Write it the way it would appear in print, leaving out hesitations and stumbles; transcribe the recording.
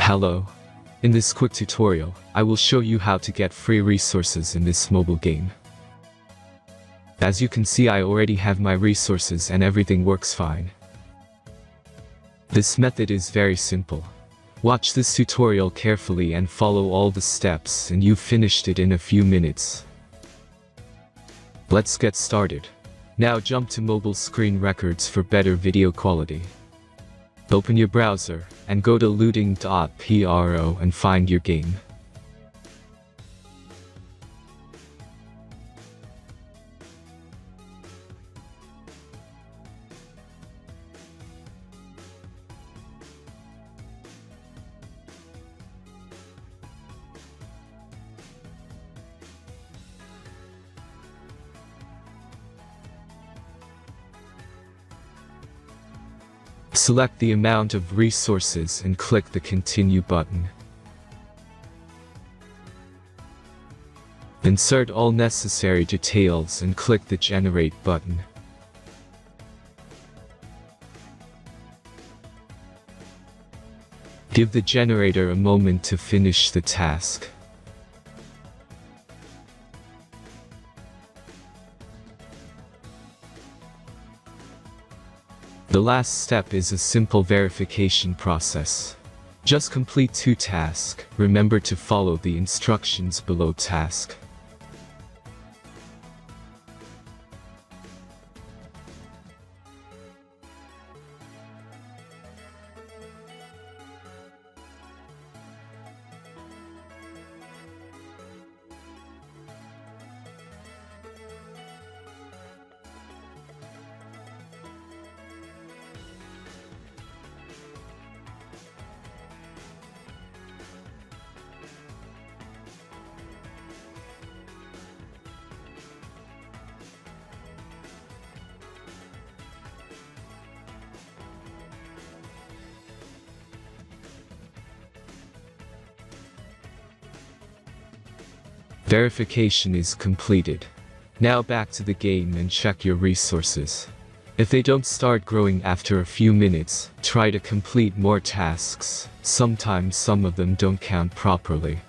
Hello. In this quick tutorial, I will show you how to get free resources in this mobile game. As you can see, I already have my resources and everything works fine. This method is very simple. Watch this tutorial carefully and follow all the steps and you've finished it in a few minutes. Let's get started. Now jump to mobile screen records for better video quality. Open your browser and go to looting.pro and find your game. Select the amount of resources and click the Continue button. Insert all necessary details and click the Generate button. Give the generator a moment to finish the task. The last step is a simple verification process. Just complete 2 tasks. Remember to follow the instructions below task. Verification is completed. Now back to the game and check your resources. If they don't start growing after a few minutes, try to complete more tasks. Sometimes some of them don't count properly.